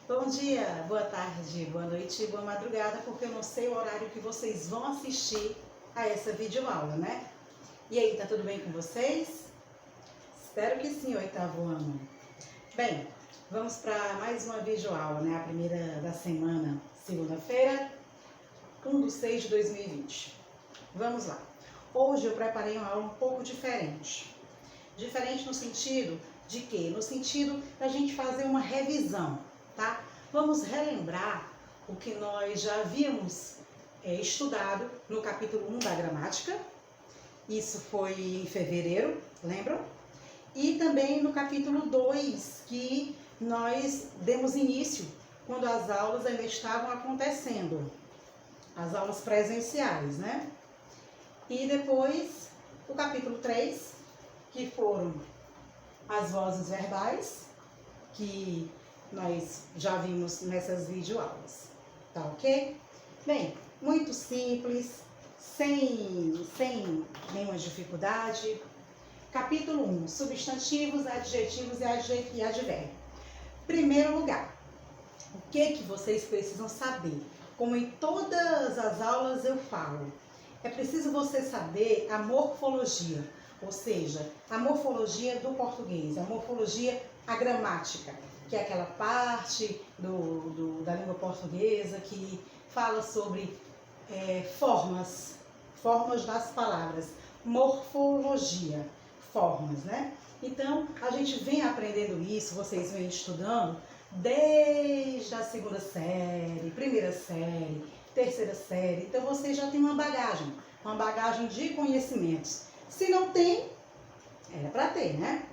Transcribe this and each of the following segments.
Bom dia, boa tarde, boa noite, boa madrugada, porque eu não sei o horário que vocês vão assistir a essa videoaula, né? E aí, tá tudo bem com vocês? Espero que sim, oitavo ano. Bem, vamos para mais uma videoaula, né? A primeira da semana, segunda-feira, 1/6/2020. Vamos lá. Hoje eu preparei uma aula um pouco diferente. Diferente no sentido de quê? No sentido da gente fazer uma revisão, tá? Vamos relembrar o que nós já havíamos estudado no capítulo 1 da gramática. Isso foi em fevereiro, lembram? E também no capítulo 2, que nós demos início quando as aulas ainda estavam acontecendo. As aulas presenciais, né? E depois o capítulo 3, que foram as vozes verbais, que nós já vimos nessas videoaulas, tá ok? Bem, muito simples, sem nenhuma dificuldade. Capítulo 1, substantivos, adjetivos e advérbio. Primeiro lugar, o que vocês precisam saber? Como em todas as aulas eu falo, é preciso você saber a morfologia, ou seja, a morfologia do português, a morfologia, a gramática, que é aquela parte da língua portuguesa que fala sobre formas das palavras, morfologia, formas, né? Então, a gente vem aprendendo isso, vocês vêm estudando desde a segunda série, primeira série, terceira série. Então, vocês já têm uma bagagem de conhecimentos. Se não tem, era para ter, né?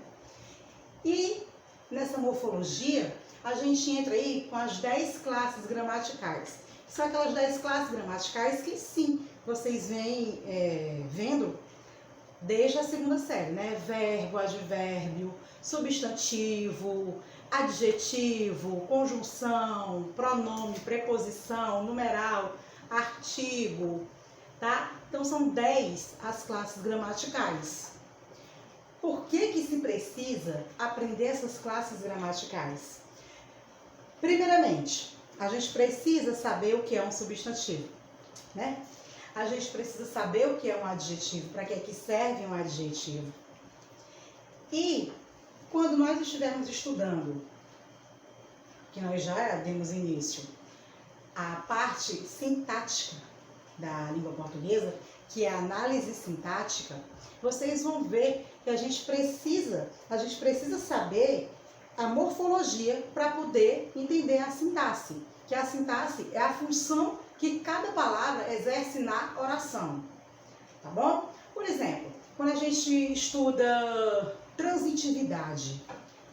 E nessa morfologia, a gente entra aí com as 10 classes gramaticais. São aquelas 10 classes gramaticais que sim, vocês vêm vendo desde a segunda série, né? Verbo, advérbio, substantivo, adjetivo, conjunção, pronome, preposição, numeral, artigo, tá? Então são 10 as classes gramaticais. Por que se precisa aprender essas classes gramaticais? Primeiramente, a gente precisa saber o que é um substantivo, né? A gente precisa saber o que é um adjetivo, para que serve um adjetivo. E quando nós estivermos estudando, que nós já demos início, a parte sintática da língua portuguesa, que é a análise sintática, vocês vão ver que a gente precisa saber a morfologia para poder entender a sintaxe. Que a sintaxe é a função que cada palavra exerce na oração, tá bom? Por exemplo, quando a gente estuda transitividade,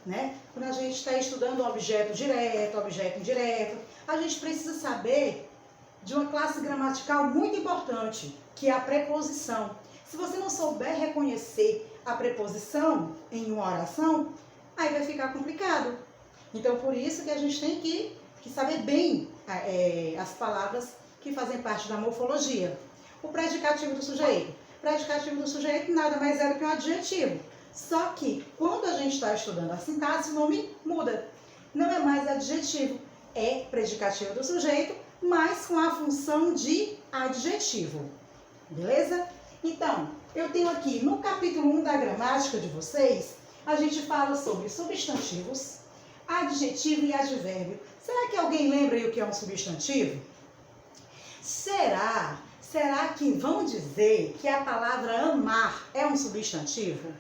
né? Quando a gente está estudando objeto direto, objeto indireto, a gente precisa saber de uma classe gramatical muito importante, que é a preposição. Se você não souber reconhecer a preposição em uma oração, aí vai ficar complicado. Então, por isso que a gente tem que saber bem as palavras que fazem parte da morfologia. O predicativo do sujeito. O predicativo do sujeito nada mais é do que um adjetivo. Só que, quando a gente está estudando a sintaxe, o nome muda. Não é mais adjetivo, é predicativo do sujeito, mas com a função de adjetivo. Beleza? Então, eu tenho aqui no capítulo 1 da gramática de vocês, a gente fala sobre substantivos, adjetivo e advérbio. Será que alguém lembra aí o que é um substantivo? Será que vão dizer que a palavra amar é um substantivo?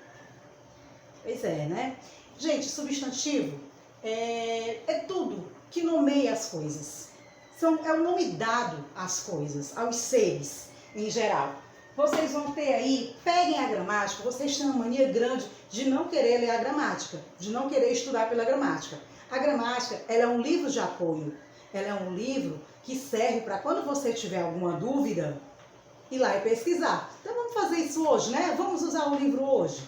Pois é, né? Gente, substantivo é tudo que nomeia as coisas. É o nome dado às coisas, aos seres em geral. Vocês vão ter aí, peguem a gramática, vocês têm uma mania grande de não querer ler a gramática, de não querer estudar pela gramática. A gramática, ela é um livro de apoio, ela é um livro que serve para quando você tiver alguma dúvida, ir lá e pesquisar. Então vamos fazer isso hoje, né? Vamos usar o livro hoje.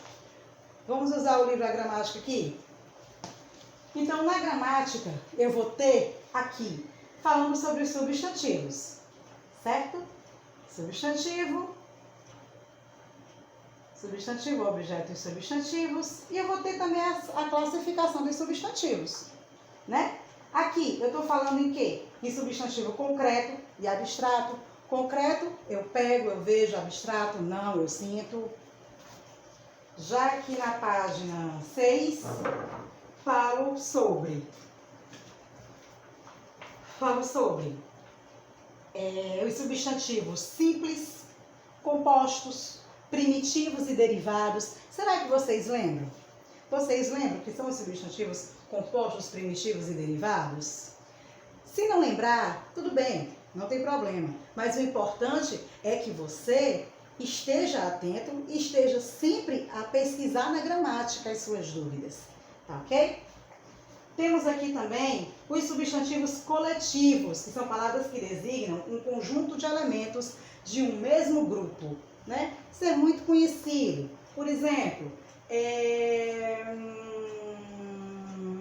Vamos usar o livro A Gramática aqui? Então, na gramática, eu vou ter aqui, falando sobre os substantivos, certo? Substantivo, objeto e substantivos. E eu vou ter também a classificação dos substantivos, né? Aqui, eu estou falando em quê? Em substantivo concreto e abstrato. Concreto, eu pego, eu vejo, abstrato, não, eu sinto. Já aqui na página 6, falo sobre os substantivos simples, compostos, primitivos e derivados. Será que vocês lembram? Vocês lembram que são os substantivos compostos, primitivos e derivados? Se não lembrar, tudo bem, não tem problema. Mas o importante é que você esteja atento e esteja sempre a pesquisar na gramática as suas dúvidas, tá ok? Temos aqui também os substantivos coletivos, que são palavras que designam um conjunto de elementos de um mesmo grupo, né? Isso é muito conhecido. Por exemplo,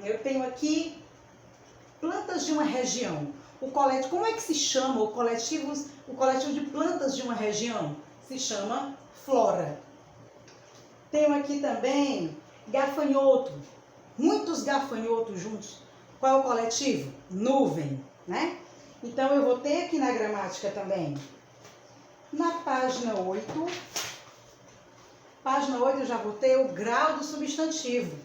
eu tenho aqui plantas de uma região. Como é que se chama o coletivo de plantas de uma região? Se chama flora. Tenho aqui também gafanhoto. Muitos gafanhotos juntos. Qual é o coletivo? Nuvem, né? Então, eu vou ter aqui na gramática também. Na página 8, eu já vou ter o grau do substantivo,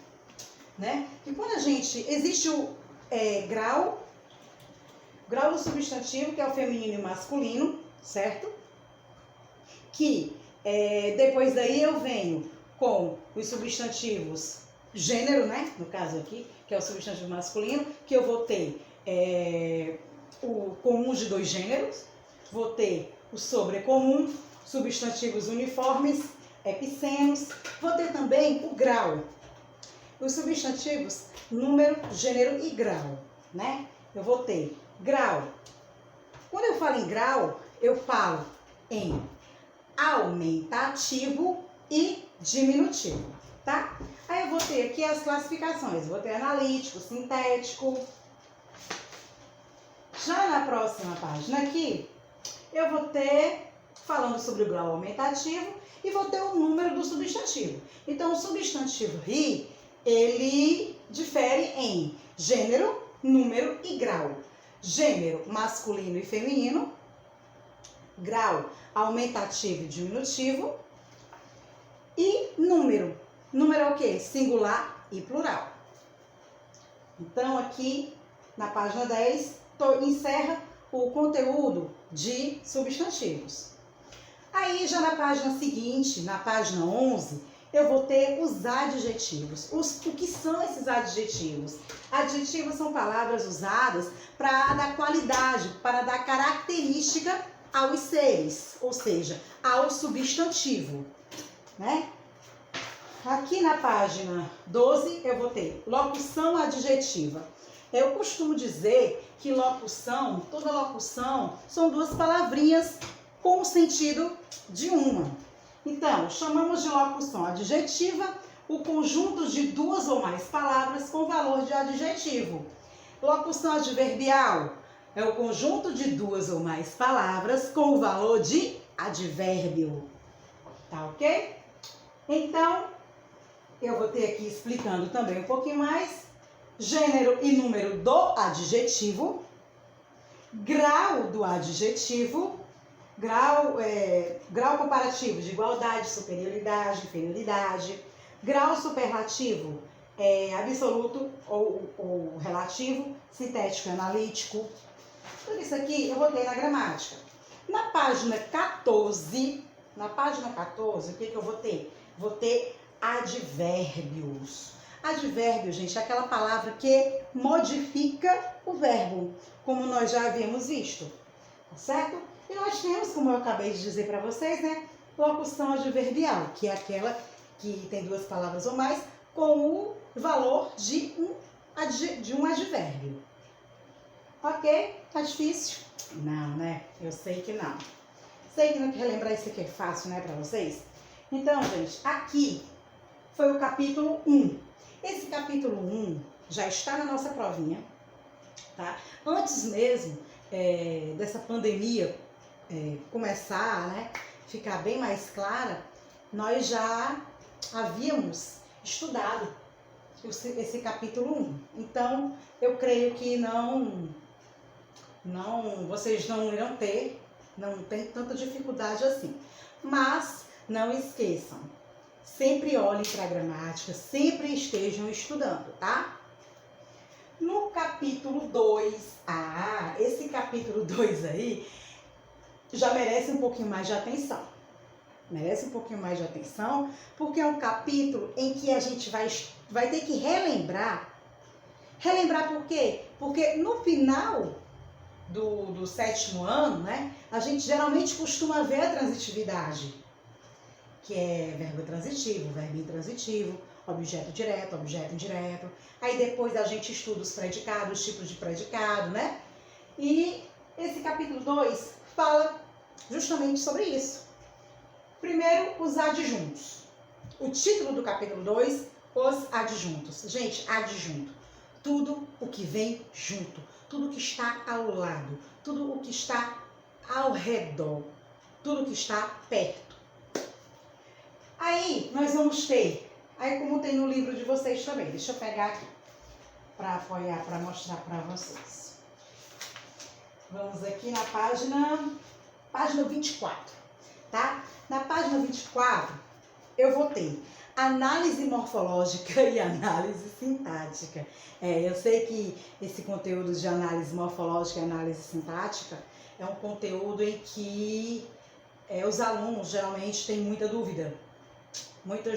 né? E quando existe o grau do substantivo, que é o feminino e o masculino, certo? Que depois daí eu venho com os substantivos gênero, né? No caso aqui, que é o substantivo masculino, que eu vou ter o comum de dois gêneros, vou ter o sobrecomum, substantivos uniformes, epicenos, vou ter também o grau. Os substantivos número, gênero e grau, né? Eu vou ter grau. Quando eu falo em grau, eu falo em aumentativo e diminutivo, tá? Aí eu vou ter aqui as classificações. Vou ter analítico, sintético. Já na próxima página aqui, eu vou ter falando sobre o grau aumentativo e vou ter o número do substantivo. Então, o substantivo ri, ele difere em gênero, número e grau. Gênero masculino e feminino, grau aumentativo e diminutivo e número. Número é o quê? Singular e plural. Então, aqui na página 10, encerra o conteúdo de substantivos. Aí, já na página seguinte, na página 11, eu vou ter os adjetivos. O que são esses adjetivos? Adjetivos são palavras usadas para dar qualidade, para dar característica aos seres, ou seja, ao substantivo, né? Aqui na página 12, eu vou ter locução adjetiva. Eu costumo dizer que toda locução, são duas palavrinhas com o sentido de uma. Então, chamamos de locução adjetiva o conjunto de duas ou mais palavras com valor de adjetivo. Locução adverbial é o conjunto de duas ou mais palavras com o valor de advérbio. Tá ok? Então, eu vou ter aqui explicando também um pouquinho mais. Gênero e número do adjetivo. Grau do adjetivo. Grau comparativo de igualdade, superioridade, inferioridade. Grau superlativo, absoluto ou relativo, sintético e analítico. Tudo isso aqui eu vou ter na gramática. Na página 14, o que eu vou ter? Vou ter advérbios. Advérbio, gente, é aquela palavra que modifica o verbo, como nós já havíamos visto, tá certo? E nós temos, como eu acabei de dizer para vocês, né, locução adverbial, que é aquela que tem duas palavras ou mais com o valor de um advérbio. Ok? Tá difícil? Não, né? Eu sei que não. Sei que não quer relembrar isso aqui é fácil, né, para vocês? Então, gente, aqui foi o capítulo 1. Esse capítulo 1 já está na nossa provinha, tá? Antes mesmo dessa pandemia começar, né, ficar bem mais clara, nós já havíamos estudado esse capítulo 1. Então, eu creio que vocês não irão ter, não tem tanta dificuldade assim. Mas, não esqueçam, sempre olhem para a gramática, sempre estejam estudando, tá? No capítulo 2, esse capítulo 2 aí já merece um pouquinho mais de atenção. Merece um pouquinho mais de atenção, porque é um capítulo em que a gente vai ter que relembrar. Relembrar por quê? Porque no final do 7º ano, né, a gente geralmente costuma ver a transitividade, que é verbo transitivo, verbo intransitivo, objeto direto, objeto indireto. Aí depois a gente estuda os predicados, tipos de predicado, né? E esse capítulo 2 fala justamente sobre isso. Primeiro, os adjuntos. O título do capítulo 2, os adjuntos. Gente, adjunto. Tudo o que vem junto. Tudo o que está ao lado. Tudo o que está ao redor. Tudo o que está perto. Aí, nós vamos ter, aí como tem no livro de vocês também. Deixa eu pegar aqui para apoiar, para mostrar para vocês. Vamos aqui na página 24, tá? Na página 24, eu vou ter análise morfológica e análise sintática. Eu sei que esse conteúdo de análise morfológica e análise sintática é um conteúdo em que os alunos geralmente têm muitas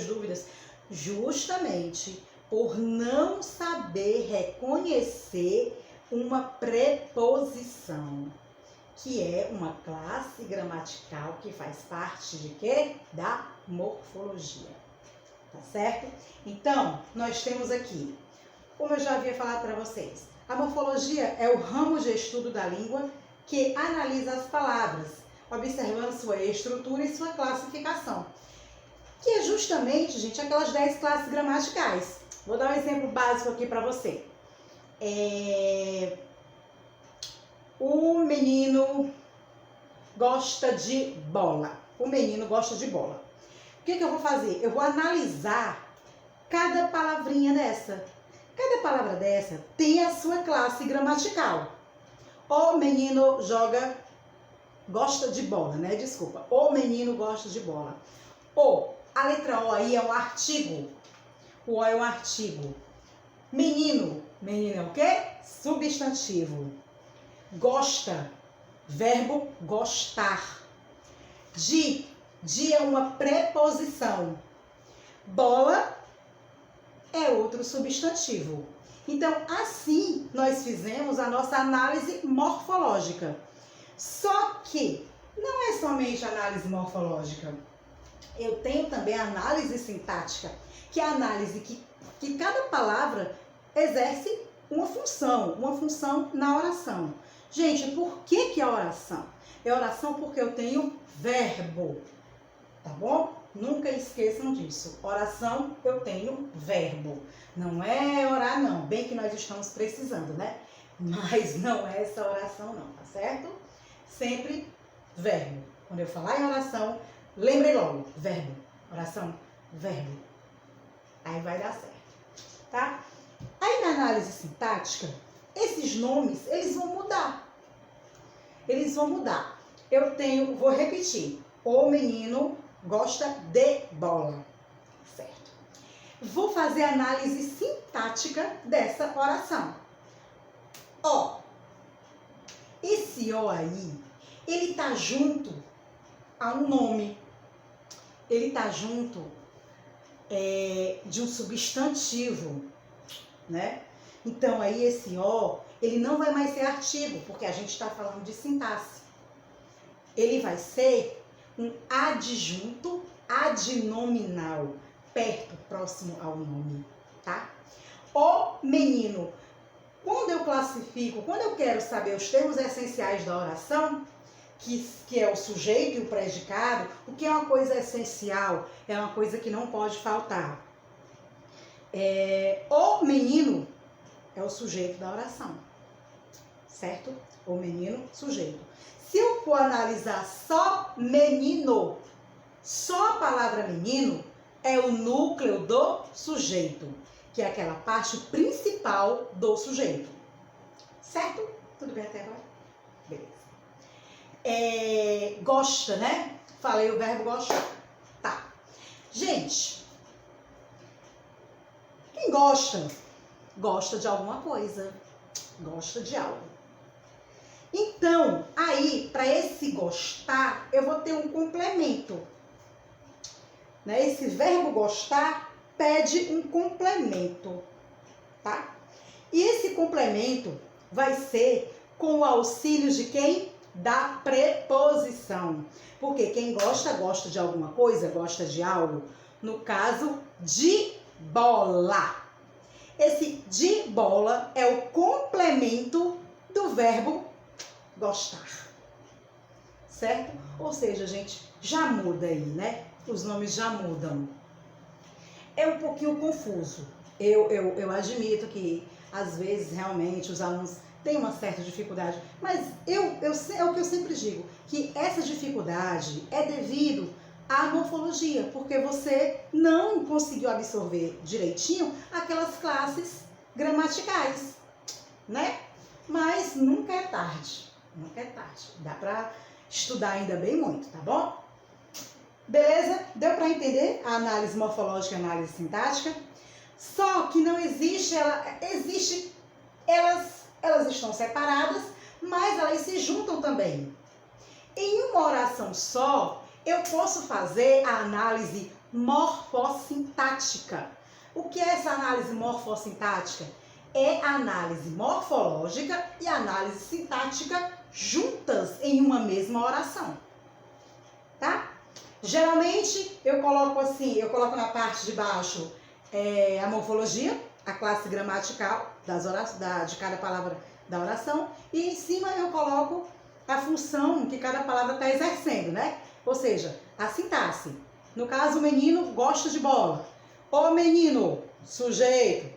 dúvidas, justamente por não saber reconhecer uma preposição, que é uma classe gramatical que faz parte de quê? Da morfologia, tá certo? Então, nós temos aqui, como eu já havia falado para vocês, a morfologia é o ramo de estudo da língua que analisa as palavras, observando sua estrutura e sua classificação, que é justamente, gente, aquelas 10 classes gramaticais. Vou dar um exemplo básico aqui para você. O menino gosta de bola. O menino gosta de bola. O que eu vou fazer? Eu vou analisar cada palavrinha dessa. Cada palavra dessa tem a sua classe gramatical. O menino gosta de bola, né? Desculpa. O menino gosta de bola. A letra O aí é um artigo. O O é um artigo. Menino. Menino é o quê? Substantivo. Gosta. Verbo gostar. De é uma preposição. Bola é outro substantivo. Então, assim, nós fizemos a nossa análise morfológica. Só que não é somente análise morfológica. Eu tenho também a análise sintática, que é a análise que cada palavra exerce uma função na oração. Gente, por que é oração? É oração porque eu tenho verbo, tá bom? Nunca esqueçam disso. Oração, eu tenho verbo. Não é orar, não. Bem que nós estamos precisando, né? Mas não é essa oração, não, tá certo? Sempre verbo. Quando eu falar em oração, lembrem logo, verbo. Oração, verbo. Aí vai dar certo, tá? Aí na análise sintática, esses nomes, eles vão mudar. Eles vão mudar. Vou repetir. O menino gosta de bola, certo? Vou fazer a análise sintática dessa oração. Esse O aí, ele tá junto a um nome. Ele tá junto de um substantivo, né? Então aí esse O, ele não vai mais ser artigo, porque a gente está falando de sintaxe. Ele vai ser um adjunto adnominal, perto, próximo ao nome, tá? O menino. Quando eu classifico, quando eu quero saber os termos essenciais da oração, que é o sujeito e o predicado, o que é uma coisa essencial, é uma coisa que não pode faltar. O menino é o sujeito da oração, certo? O menino, sujeito. Se eu for analisar só menino, só a palavra menino é o núcleo do sujeito. que é aquela parte principal do sujeito. Certo? Tudo bem até agora? Beleza. Gosta, né? Falei o verbo gostar. Tá. Gente, quem gosta? Gosta de alguma coisa. Gosta de algo. Então, aí, para esse gostar, eu vou ter um complemento. Né? Esse verbo gostar pede um complemento, tá? E esse complemento vai ser com o auxílio de quem? Da preposição. Porque quem gosta, gosta de alguma coisa, gosta de algo. No caso, de bola. Esse de bola é o complemento do verbo gostar. Certo? Ou seja, gente, já muda aí, né? Os nomes já mudam. É um pouquinho confuso. Eu admito que, às vezes, realmente, os alunos têm uma certa dificuldade. Mas é o que eu sempre digo, que essa dificuldade é devido à morfologia, porque você não conseguiu absorver direitinho aquelas classes gramaticais, né? Mas nunca é tarde. Nunca é tarde. Dá pra estudar ainda bem muito, tá bom? Beleza? Deu para entender a análise morfológica e a análise sintática? Só que não existe, elas estão separadas, mas elas se juntam também. Em uma oração só, eu posso fazer a análise morfossintática. O que é essa análise morfossintática? É a análise morfológica e a análise sintática juntas em uma mesma oração. Tá? Geralmente, eu coloco na parte de baixo a morfologia, a classe gramatical de cada palavra da oração, e em cima eu coloco a função que cada palavra está exercendo, né? Ou seja, a sintaxe. No caso, o menino gosta de bola. O menino, sujeito,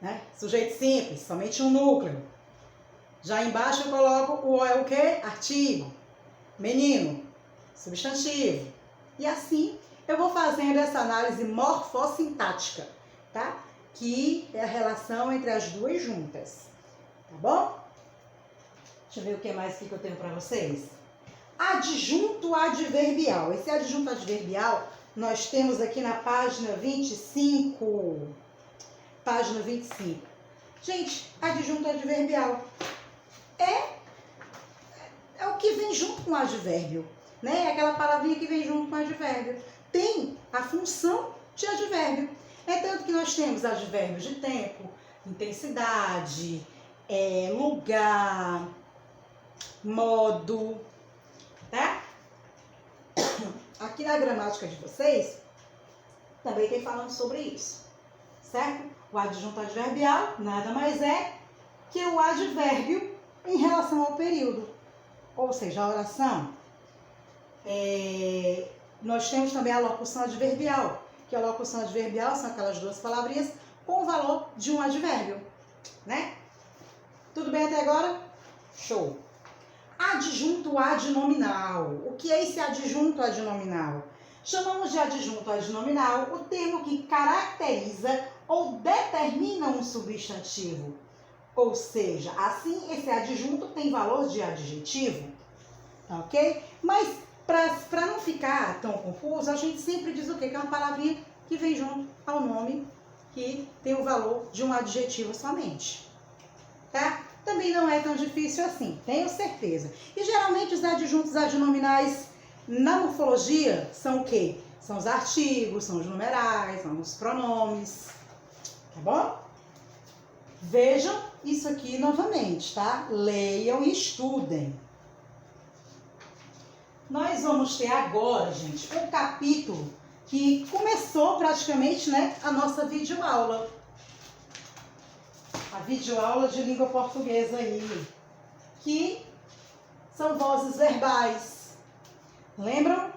né? Sujeito simples, somente um núcleo. Já embaixo eu coloco o quê? Artigo. Menino, substantivo. E assim eu vou fazendo essa análise morfossintática, tá? Que é a relação entre as duas juntas. Tá bom? Deixa eu ver o que mais que eu tenho para vocês. Adjunto adverbial. Esse adjunto adverbial nós temos aqui na página 25. Página 25. Gente, adjunto adverbial é o que vem junto com o advérbio, né? É aquela palavrinha que vem junto com o advérbio. Tem a função de advérbio. É tanto que nós temos advérbios de tempo, intensidade, lugar, modo, tá? Aqui na gramática de vocês, também tem falando sobre isso, certo? O adjunto adverbial nada mais é que o advérbio em relação ao período. Ou seja, a oração, nós temos também a locução adverbial, que a locução adverbial são aquelas duas palavrinhas com o valor de um advérbio, né? Tudo bem até agora? Show! Adjunto adnominal. O que é esse adjunto adnominal? Chamamos de adjunto adnominal o termo que caracteriza ou determina um substantivo. Ou seja, assim esse adjunto tem valor de adjetivo, ok? Mas para não ficar tão confuso, a gente sempre diz o quê? Que é uma palavrinha que vem junto ao nome que tem o valor de um adjetivo somente, tá? Também não é tão difícil assim, tenho certeza. E geralmente os adjuntos adnominais na morfologia são o quê? São os artigos, são os numerais, são os pronomes, tá bom? Vejam isso aqui novamente, tá? Leiam e estudem. Nós vamos ter agora, gente, um capítulo que começou praticamente, né, a nossa videoaula. A videoaula de língua portuguesa aí, que são vozes verbais. Lembram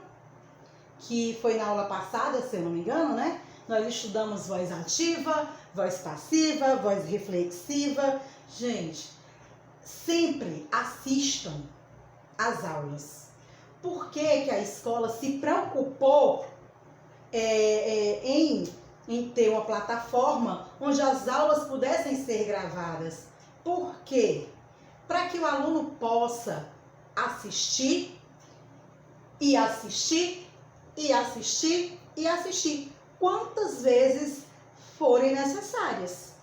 que foi na aula passada, se eu não me engano, né? Nós estudamos voz ativa, voz passiva, voz reflexiva. Gente, sempre assistam às aulas. Por que que a escola se preocupou em em ter uma plataforma onde as aulas pudessem ser gravadas. Por quê? Para que o aluno possa assistir e assistir e assistir e assistir quantas vezes forem necessárias,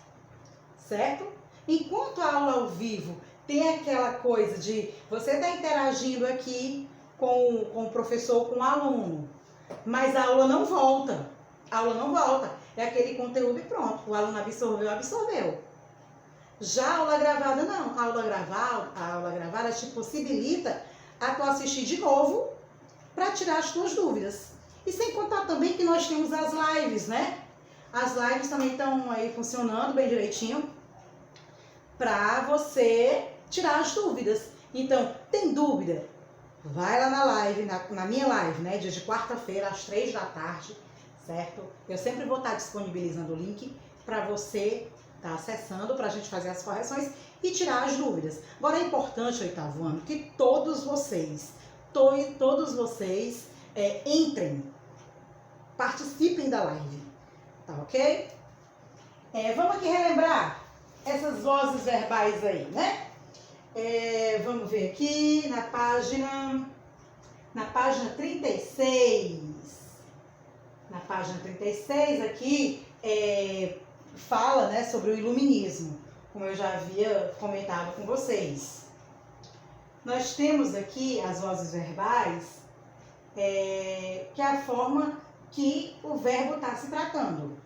certo? Enquanto a aula ao vivo tem aquela coisa de você estar interagindo aqui com o professor, com o aluno, mas a aula não volta. A aula não volta. É aquele conteúdo e pronto. O aluno absorveu, absorveu. Já a aula gravada não. A aula gravada te possibilita a tu assistir de novo para tirar as tuas dúvidas. E sem contar também que nós temos as lives, né? As lives também estão aí funcionando bem direitinho para você tirar as dúvidas. Então, tem dúvida? Vai lá na live, na minha live, né? Dia de quarta-feira, às 3 da tarde, certo? Eu sempre vou estar disponibilizando o link para você estar acessando, para a gente fazer as correções e tirar as dúvidas. Agora é importante, oitavo ano, que todos vocês entrem, participem da live, tá ok? Vamos aqui relembrar essas vozes verbais aí, né? Vamos ver aqui na página 36. Na página 36 aqui fala, né, sobre o iluminismo, como eu já havia comentado com vocês. Nós temos aqui as vozes verbais, que é a forma que o verbo está se tratando.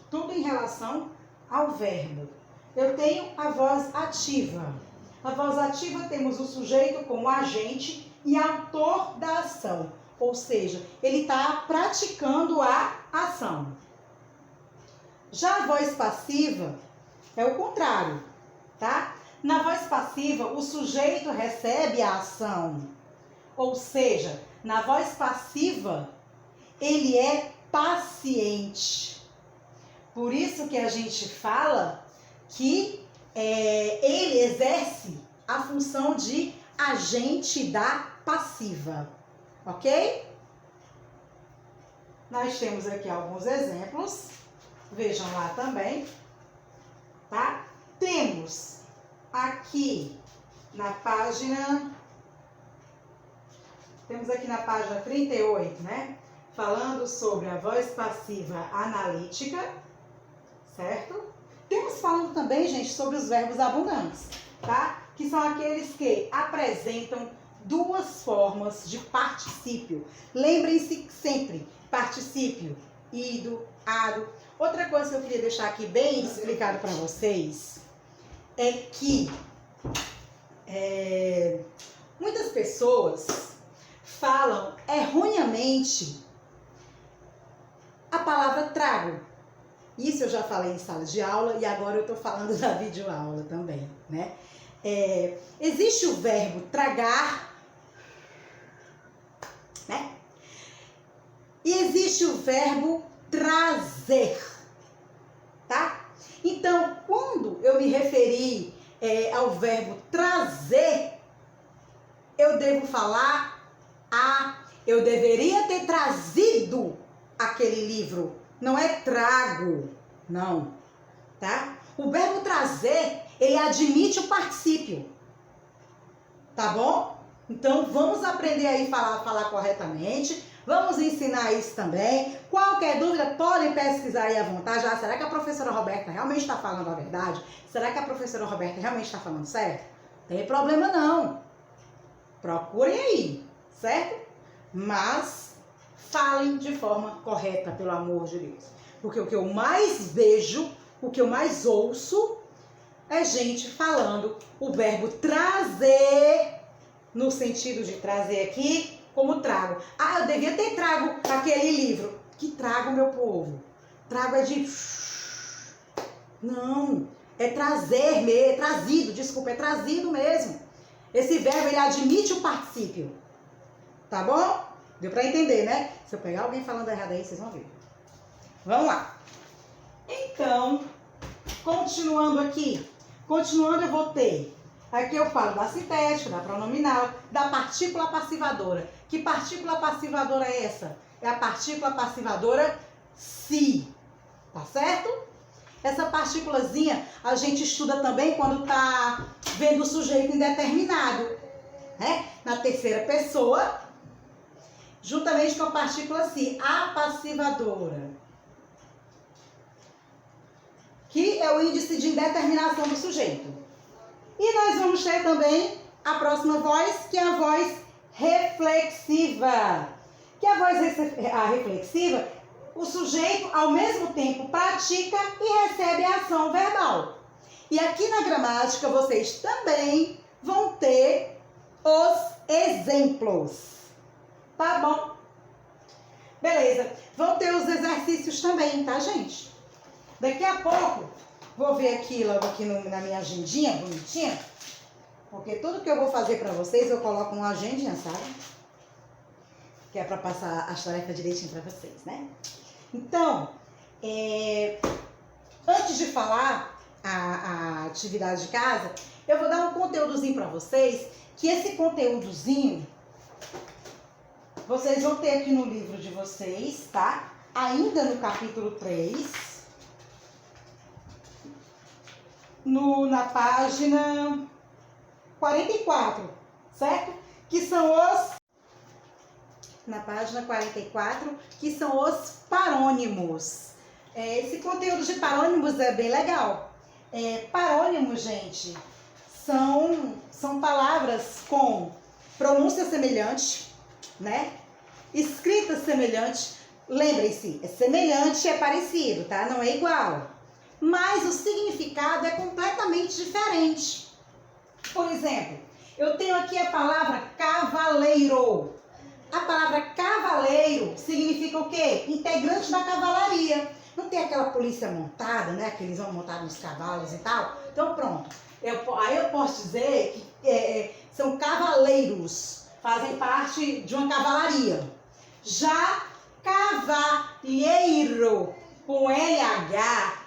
Tudo em relação ao verbo. Eu tenho a voz ativa. A voz ativa temos o sujeito como agente e autor da ação. Ou seja, ele está praticando a ação. Já a voz passiva é o contrário, tá? Na voz passiva, o sujeito recebe a ação. Ou seja, na voz passiva, ele é paciente. Por isso que a gente fala que ele exerce a função de agente da passiva, ok? Nós temos aqui alguns exemplos, vejam lá também, tá? Temos aqui na página 38, né? Falando sobre a voz passiva analítica, certo? Temos falando também, gente, sobre os verbos abundantes, tá? Que são aqueles que apresentam duas formas de particípio. Lembrem-se sempre, particípio, ido, ado. Outra coisa que eu queria deixar aqui bem explicado para vocês é que muitas pessoas falam erroneamente a palavra trago. Isso eu já falei em sala de aula e agora eu estou falando da videoaula também, né? Existe o verbo tragar, né? E existe o verbo trazer, tá? Então, quando eu me referi ao verbo trazer, eu devo falar eu deveria ter trazido aquele livro. Não é trago, não, tá? O verbo trazer, ele admite o particípio, tá bom? Então, vamos aprender aí a falar corretamente, vamos ensinar isso também. Qualquer dúvida, podem pesquisar aí à vontade. Será que a professora Roberta realmente está falando a verdade? Será que a professora Roberta realmente está falando certo? Não tem problema não, procurem aí, certo? Mas falem de forma correta, pelo amor de Deus. Porque o que eu mais vejo, o que eu mais ouço, é gente falando o verbo trazer, no sentido de trazer aqui, como trago. Eu devia ter trago aquele livro. Que trago, meu povo? Trago é de... Não, é trazer mesmo, é trazido, desculpa, é trazido mesmo. Esse verbo, ele admite o particípio. Tá bom? Deu pra entender, né? Se eu pegar alguém falando errado aí, vocês vão ver. Vamos lá. Então, continuando aqui. Continuando, eu vou ter... Aqui eu falo da sintética, da pronominal, da partícula passivadora. Que partícula passivadora é essa? É a partícula passivadora se. tá certo? Essa partículazinha a gente estuda também quando tá vendo o sujeito indeterminado, né? Na terceira pessoa, juntamente com a partícula si, apassivadora, que é o índice de indeterminação do sujeito. E nós vamos ter também a próxima voz, que é a voz reflexiva. Que a voz reflexiva, o sujeito ao mesmo tempo pratica e recebe a ação verbal. E aqui na gramática vocês também vão ter os exemplos. Tá bom? Beleza. Vão ter os exercícios também, tá, gente? Daqui a pouco, vou ver aqui logo aqui na minha agendinha, bonitinha. Porque tudo que eu vou fazer pra vocês, eu coloco uma agendinha, sabe? Que é pra passar as tarefas direitinho pra vocês, né? Então, antes de falar a atividade de casa, eu vou dar um conteúdozinho pra vocês, que esse conteúdozinho, vocês vão ter aqui no livro de vocês, tá? Ainda no capítulo 3, na página 44, certo? Que são na página 44, que são os parônimos. Esse conteúdo de parônimos é bem legal. Parônimos, gente, são palavras com pronúncia semelhante, né? Escrita semelhante. Lembrem-se, é semelhante, é parecido, tá? Não é igual. Mas o significado é completamente diferente. Por exemplo, eu tenho aqui a palavra cavaleiro. A palavra cavaleiro significa o quê? Integrante da cavalaria. Não tem aquela polícia montada, né? Que eles vão montar nos cavalos e tal. Então pronto. Aí eu posso dizer que são cavaleiros. Fazem parte de uma cavalaria. Já cavalheiro, com LH,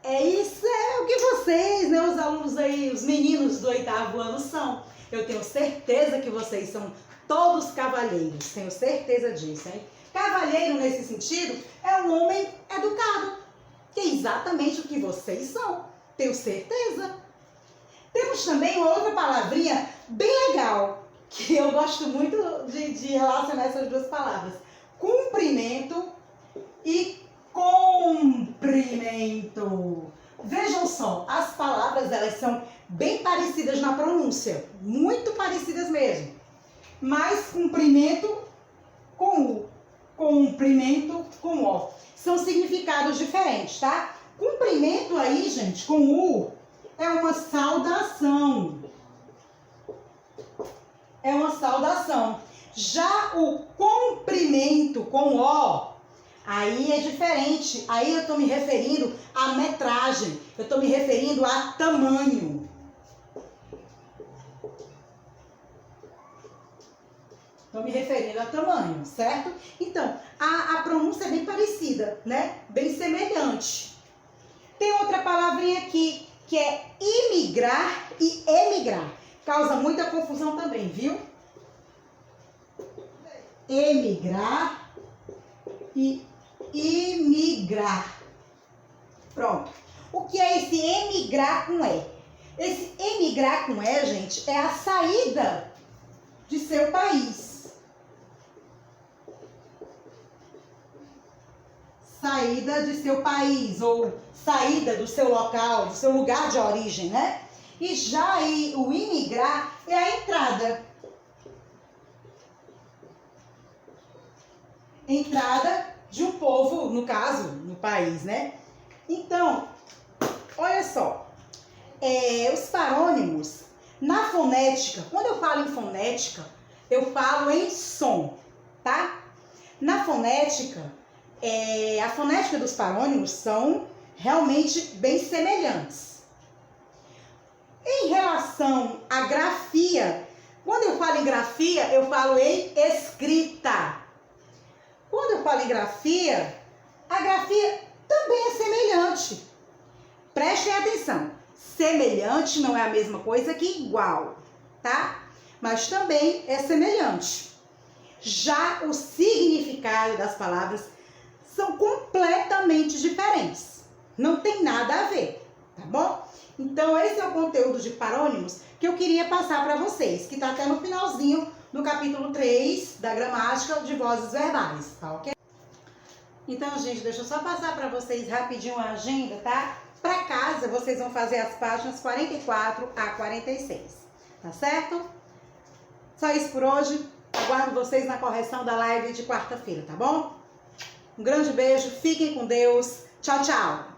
isso é o que vocês, né, os alunos aí, os meninos do 8º ano são. Eu tenho certeza que vocês são todos cavalheiros, tenho certeza disso, hein? Cavalheiro, nesse sentido, é um homem educado, que é exatamente o que vocês são, tenho certeza. Temos também uma outra palavrinha bem legal, que eu gosto muito de relacionar essas duas palavras. Cumprimento e comprimento. Vejam só, as palavras elas são bem parecidas na pronúncia, muito parecidas mesmo. Mas cumprimento com U, comprimento com O. São significados diferentes, tá? Cumprimento aí, gente, com U, é uma saudação. É uma saudação. Já o comprimento com O, aí é diferente. Aí eu estou me referindo à metragem. Eu estou me referindo a tamanho. Estou me referindo a tamanho, certo? Então, a pronúncia é bem parecida, né? Bem semelhante. Tem outra palavrinha aqui, que é imigrar e emigrar. Causa muita confusão também, viu? Emigrar e imigrar. Pronto. O que é esse emigrar com E? Esse emigrar com E, gente, é a saída de seu país. Saída de seu país, ou saída do seu local, do seu lugar de origem, né? E já aí, o imigrar é a entrada. Entrada de um povo, no caso, no país, né? Então, olha só, os parônimos, na fonética, quando eu falo em fonética, eu falo em som, tá? Na fonética, a fonética dos parônimos são realmente bem semelhantes. Em relação à grafia, quando eu falo em grafia, eu falo em escrita. Quando eu falo em grafia, a grafia também é semelhante. Prestem atenção, semelhante não é a mesma coisa que igual, tá? Mas também é semelhante. Já o significado das palavras são completamente diferentes. Não tem nada a ver, tá bom? Então, esse é o conteúdo de parônimos que eu queria passar para vocês, que está até no finalzinho do capítulo 3 da gramática de vozes verbais, tá ok? Então, gente, deixa eu só passar para vocês rapidinho a agenda, tá? Para casa, vocês vão fazer as páginas 44 a 46, tá certo? Só isso por hoje. Aguardo vocês na correção da live de quarta-feira, tá bom? Um grande beijo, fiquem com Deus. Tchau, tchau!